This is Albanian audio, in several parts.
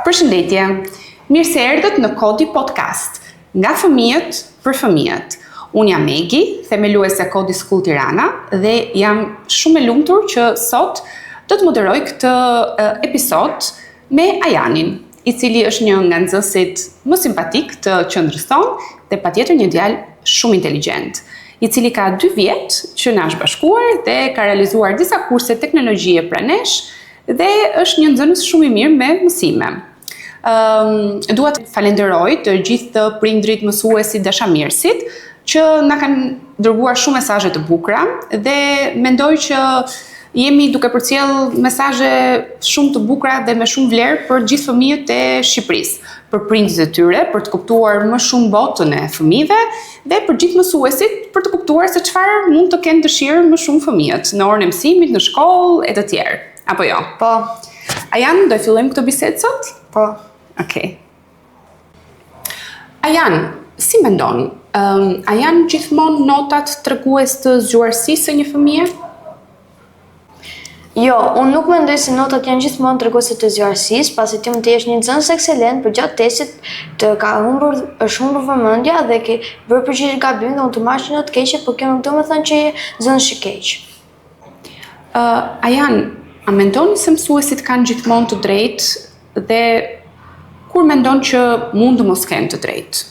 Përshëndetje, mirë se erdhët në Kodi Podcast, nga fëmijët për fëmijët. Unë jam Megi, themeluese e Kodi School Tirana dhe jam shumë e lumtur që sot do të moderoj këtë episod me Ajanin, i cili është një nga nxënësit më simpatik të qendrës tonë dhe patjetër një djalë shumë inteligjent, i cili ka 2 vjet që na është bashkuar dhe ka realizuar disa kurse teknologjie pra nesh dhe është një nxënës shumë i mirë me mësime. Dua të falenderoj të gjithë të prindrit, mësuesit, dashamirësit që na kanë dërguar shumë mesazhe të bukura dhe mendoj që jemi duke përcjell mesazhe shumë të bukura dhe me shumë vlerë për gjithë fëmijët e Shqipërisë, për prindërit e tyre, për të kuptuar më shumë botën e fëmijëve dhe për gjithë mësuesit për të kuptuar se çfarë mund të kenë dëshirë më shumë fëmijët në orën e mësimit, në shkollë e të tjerë. Apo jo? Po. Ajan, do e fillojmë këtë bisedë sot? Po. Okej. Ajan, si mendon? A janë gjithmonë notat tregues të zgjuarsisë së një fëmie? Jo, unë nuk mendoj se notat janë gjithmonë treguese të zgjuarsisë, pasi ti mund të jesh një nxënës ekselent, për gjatë testit është humbur vëmendja dhe ke bërë përgjigje gabim dhe unë të marrësh një notë keqe, por kjo nuk do të thonë që je nxënës i keq. Ajan, a mendon se mësuesit kanë gjithmonë të drejtë dhe kur mendon që mund të mos kenë të drejtë?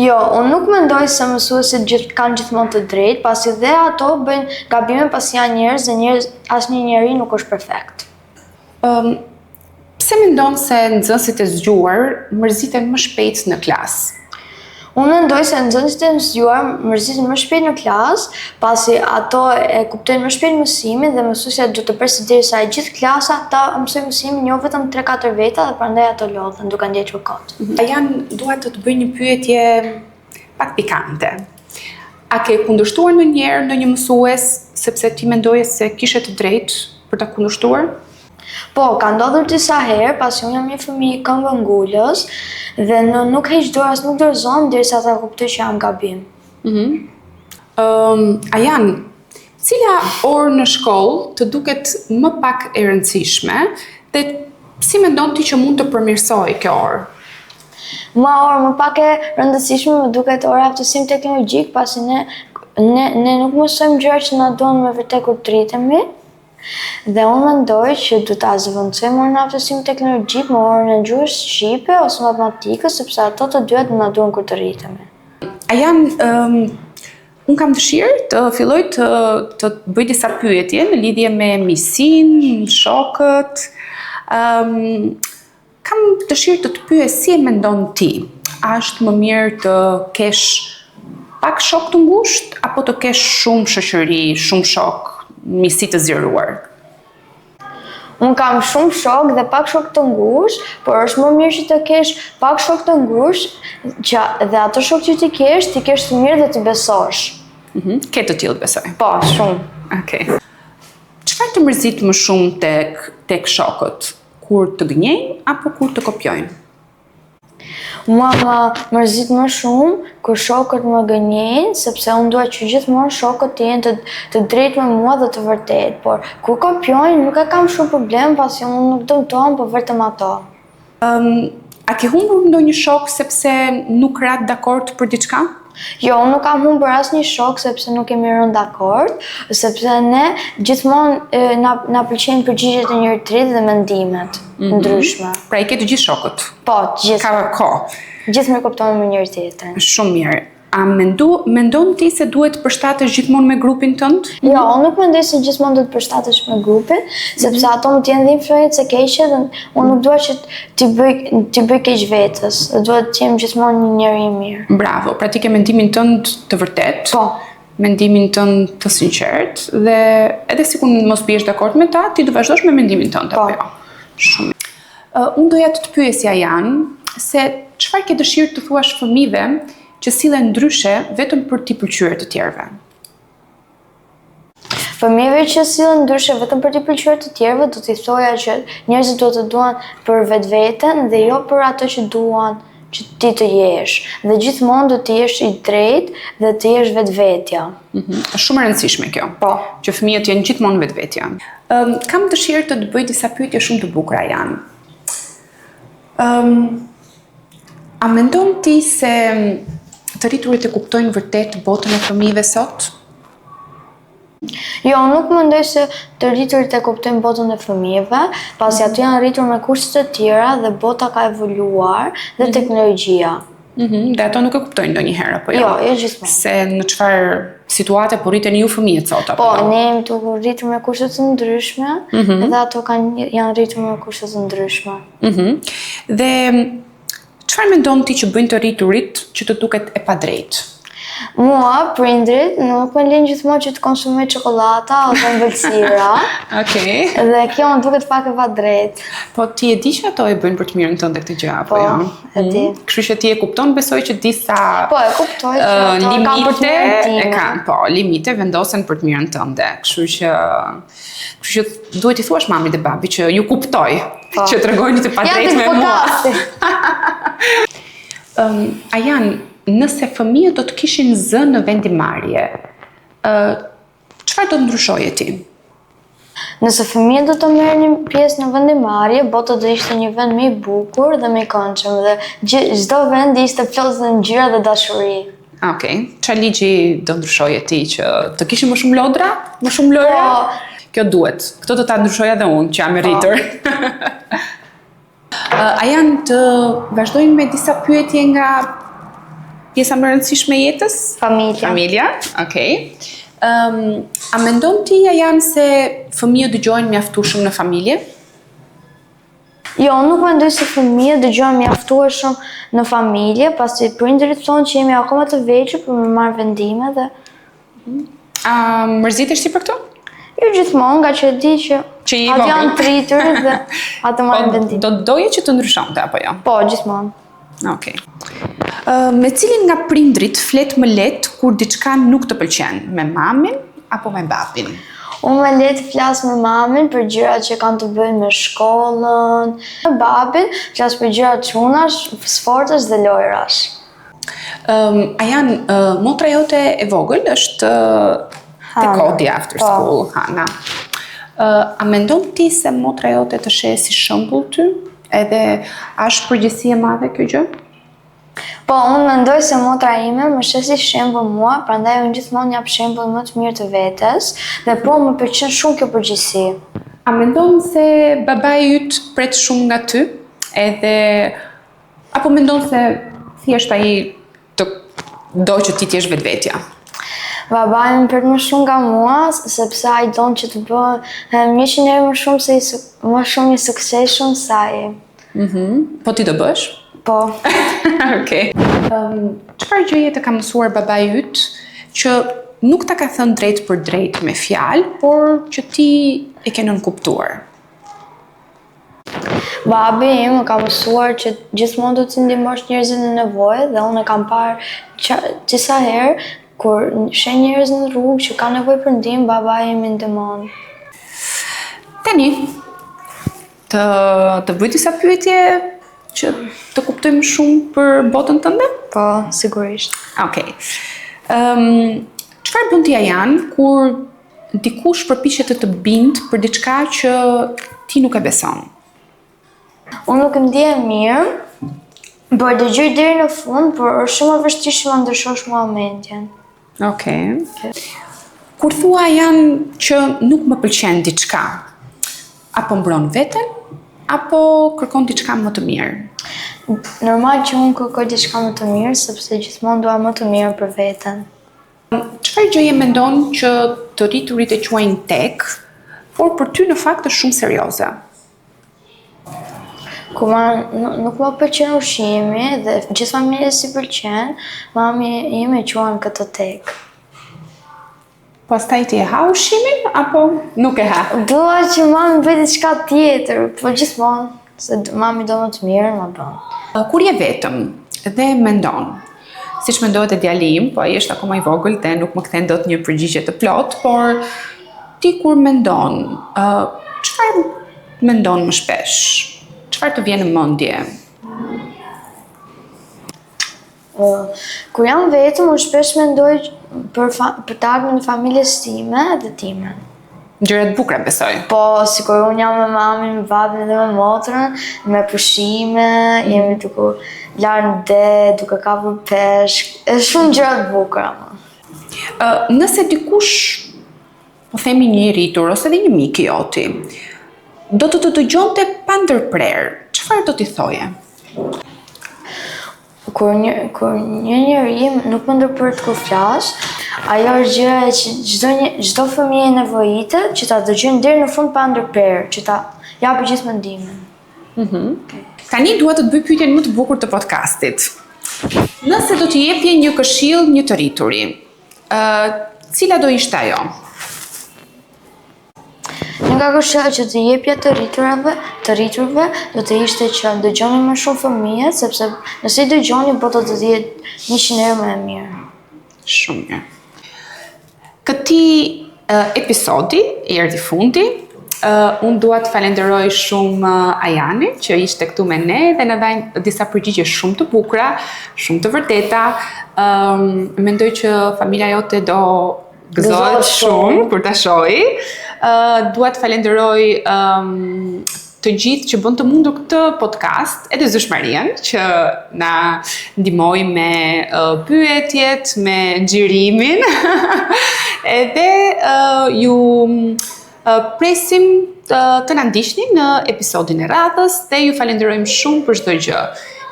Jo, unë nuk mendoj se mësuesit kanë gjithmonë të drejtë, pasi dhe ato bëjnë gabime pasi janë njerëz dhe asnjë njeri nuk është perfekt. Pse mendon se nxënësit e zgjuar mërziten më shpejt në klasë? Unë mendoj se nxënësit e zgjuar mërziten më shpejt në klasë, pasi ato e kuptojnë më shpejt mësimin dhe mësuesja do të presë derisa e gjithë klasa ta mësojë mësimin jo vetëm 3-4 veta dhe prandaj ato lodhen duke ndjekur kot. Ajan, dua të bëj një pyetje pak pikante. A ke kundërshtuar ndonjëherë ndonjë mësues sepse ti mendoje se kishe të drejtë për ta kundërshtuar? Po, ka ndodhur disa herë, pasi unë jam një fëmijë këmbëngulës dhe nuk heq dorë as nuk dorëzon derisa ta kuptoj që jam gabim. Ajan, cila orë në shkollë të duket më pak e rëndësishme dhe si mendon ti që mund të përmirësojë kjo orë? Orë më pak e rëndësishme më duket ora aftësim teknologjik, pasi ne nuk mësojmë gjëra që na duan me vërtet kur të rritemi. Dhe unë mendoj që du ta zëvendësojmë orën e aftësimit teknologjik me orën e gjuhës shqipe ose matematikës, sepse ato të dyja na duan kur të rritemi. Ajan, unë kam dëshirë të filloj të bëj disa pyetje në lidhje me miqësinë, shokët. Kam dëshirë të pyes si e mendon ti? A është më mirë të kesh pak shok të ngushtë apo të kesh shumë shoqëri, shumë shok, miqësi të zgjeruar? Unë kam shumë shok dhe pak shok të ngushtë, por është më mirë që të kesh pak shok të ngushtë dhe ato shok që ti kesh të mirë dhe të besosh. Ke të tillë besoj? Po, shumë. Okej. Çfarë të mërzit më shumë tek shokët? Kur të gënjejnë apo kur të kopjojnë? Mua më mërzit më shumë kur shokët më gënjejnë, sepse unë dua që gjithmonë shokët të jenë të drejtë me mua dhe të vërtetë, por kur kopjojnë nuk e kam shumë problem, pasi unë nuk dëmtohem, por vetëm ato. A ke humbur ndonjë shok sepse nuk rat dakord për diçka? Jo, unë nuk kam humbur asnjë shok sepse nuk kemi rënë dakord, sepse ne gjithmonë na pëlqejnë përgjigjet e njëri tjetrit dhe mendimet ndryshme. Pra i ke të gjithë shokët? Po, të gjithë. Ka kohë. Gjithë me kuptojnë me njëri tjetrin. Shumë mirë. A mendon ti se duhet të përshtatesh gjithmonë me grupin tënd? Jo, unë nuk mendoj se gjithmonë duhet të përshtatesh me grupin, sepse ato mund të jenë dhe influencë keqe dhe unë nuk dua që t'i bëj keq vetes, duhet të jem gjithmonë një njeri i mirë. Bravo, pra ti ke mendimin tënd të vërtet. Po. Mendimin tënd të sinqert dhe edhe sikur mos biesh dakord me ta, ti do vazhdosh me mendimin tënd apo jo? Shumë. Unë doja të pyesja Jan se çfarë ke dëshirë të thuash fëmijëve që sillen ndryshe vetëm për t'i pëlqyer të tjerëve? Fëmijëve që sillen ndryshe vetëm për t'i pëlqyer të tjerëve, do t'i thoja që njerëzit duhet të duan për vetveten dhe jo për ato që duan që ti të jesh. Dhe gjithmonë do të jesh i drejtë dhe të jesh vetvetja. Është shumë e rëndësishme kjo. Po. Që fëmijët janë gjithmonë vetvetja. Kam dëshirë të bëj disa pyetje shumë të bukura Jan. A mendon ti se të rriturit e kuptojnë vërtet botën e fëmijëve sot? Jo, nuk mendoj se të rriturit e kuptojnë botën e fëmijëve, pasi aty janë rritur me kushte të tjera dhe bota ka evoluar dhe teknologjia. Dhe ato nuk e kuptojnë ndonjëherë, apo jo? Jo, jo gjithmonë. Se në çfarë situate po rriteni ju fëmijët sot, apo Po, jo? ne jemi të rritur me kushte të ndryshme, dhe ato janë rritur me kushte të ndryshme. Dhe çfarë mendon ti që bëjnë të rriturit që të duket e padrejtë? Mua, prindrit, nuk më linë gjithmonë që të konsumoj çokolata ose ëmbëlsira. Okej. Dhe kjo më duket pak e padrejtë. Po ti e di që ato e bëjnë për të mirën tënde këtë gjë, apo Po, jo? e di. Kështu që ti e kupton, besoj që disa Po, e kuptoj që ato kanë për të mirën e time. kanë, po, limite vendosen për të mirën tënde. Kështu që duhet i thuash mamit dhe babit që ju kuptoj që tregojnë të padrejtë me mua. A janë, nëse fëmijët do të kishin zë në vendimarrje, çfarë do të ndryshoje ti? Nëse fëmijët do të merrnin pjesë në vendimarrje, bota do ishte një vend më i bukur dhe më i këndshëm dhe çdo vend ishte plot në ngjyra dhe dashuri. Okej. Çfarë ligji do ndryshoje ti që të kishim më shumë lodra, më shumë lojra? Kjo duhet. Këtë do ta ndryshoja edhe unë që jam e rritur. A janë të vazhdojmë me disa pyetje nga pjesa më e rëndësishme e jetës? Familja, okej. A mendon ti janë se fëmijët dëgjojnë mjaftueshëm në familje? Jo, nuk mendoj se fëmijët dëgjojnë mjaftueshëm në familje, pasi prindërit thonë që jemi akoma të vegjël për me marrë vendime dhe A mërzitesh ti për këto? jo gjithmonë, nga që e di që i atë janë vogël. të rritur dhe atë marrin vendime. Do doje që të ndryshonte apo jo? Po, gjithmonë. Okej. Me cilin nga prindrit flet më lehtë kur diçka nuk të pëlqen, me mamin apo me babin? Unë me letë flas me mamin për gjërat që kanë të bëjnë me shkollën. Me babin flas për gjërat çunash, sportesh dhe lojrash. A janë motra jote e vogël është te Kodi after school, Hana. A mendon ti se motra jote të sheh si shembull ty? Edhe a është përgjegjësi e madhe kjo gjë? Po, unë mendoj se motra ime më sheh si shembull mua, prandaj unë gjithmonë jap shembull më të mirë të vetes dhe po më pëlqen shumë kjo përgjegjësi. A mendon se babai yt pret shumë nga ty? Apo mendon se thjesht ai të do që ti t'jesh vetvetja? Babai më pret më shumë nga mua, sepse ai don që të bëhem 100 herë më shumë i suksesshëm se ai. Po ti do bësh? Po. Okej. Çfarë gjëje të ka mësuar babai yt që nuk ta ka thënë drejt për drejt me fjalë, por që ti e ke nënkuptuar? Babi im më ka mësuar që gjithmonë do të ndihmosh njerëzit në nevojë dhe unë e kam parë disa herë kur sheh njerëz në rrugë që kanë nevojë për ndihmë, babai im i ndihmon. Tani, të bëj disa pyetje që të kuptojmë shumë për botën tënde? Po, sigurisht. Okej. Çfarë bën ti janë kur dikush përpiqet të bindë për diçka që ti nuk e beson? Unë nuk ndihem mirë, por dëgjoj deri në fund, por është shumë e vështirë që ma ndryshosh mua mendjen. Okej. Kur thua janë që nuk më pëlqen diçka, apo mbron veten, apo kërkon diçka më të mirë? Normal që unë kërkoj diçka më të mirë, sepse gjithmonë dua më të mirë për veten. Çfarë gjëje mendon që të rriturit e quajnë tek, por për ty në fakt është shumë serioze? Nuk më pëlqen ushqimi dhe gjithë familjes si pëlqen, mami ime quan këtë tek. Pastaj ti e ha ushqimin, apo nuk e ha? Dua që mami bëj diçka tjetër, po gjithmonë, se mami do më të mirë, më bën. Kur je vetëm dhe mendon, siç mendohet e djali im, po ai është akoma i vogël dhe nuk më kthen dot një përgjigje të plot, por ti kur mendon, çfarë mendon më shpesh? Çfarë të vjen në mendje? Kur jam vetëm, unë shpesh mendoj për të ardhmen e familjes time dhe time. Gjëra të bukura besoj. Po, sikur unë jam me mamin, me babin dhe me motrën, me pushime, jemi duke larë në det, duke kapur peshk, është shumë gjëra të bukura. Nëse dikush, po themi një i rritur, ose dhe një mik i joti, do të dëgjonte pa ndërprerë, çfarë do t'i thoje? Kur një njeri nuk më ndërprer kur flas, ajo është gjëja që çdo fëmijë nevojitet që ta dëgjojnë deri në fund pa ndërprerë, që ta japë gjithë mendimin. Tani dua të të bëj pyetjen më të bukur të podcastit. Nëse do t'i jepje një këshill një të rrituri, cila do ishte ajo? Nga këshilla që të jepja të rriturve do të ishte që dëgjoni më shumë fëmijët, sepse nëse i dëgjoni bota do të jetë 100 herë më e mirë. Shumë mirë. Këti episodi i erdhi fundi. Unë dua të falenderoj shumë Ajani që ishte këtu me ne dhe na dha disa përgjigje shumë të bukura, shumë të vërteta. Mendoj që familja jote do gëzohet shumë kur ta shohë. Dua të falenderoj të gjithë që bën të mundur këtë podcast, edhe Zyshmarian që na ndihmoi me pyetjet, me xhirimin. Edhe ju presim të na ndiqni në episodin e radhës dhe ju falenderojmë shumë për çdo gjë.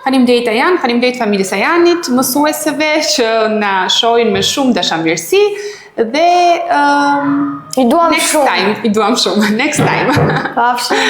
Faleminderit Ajan, faleminderit familjes Ajanit, mësuesve që na shohin me shumë dashamirësi dhe I duam next time. shumë. Next time. Pafshim.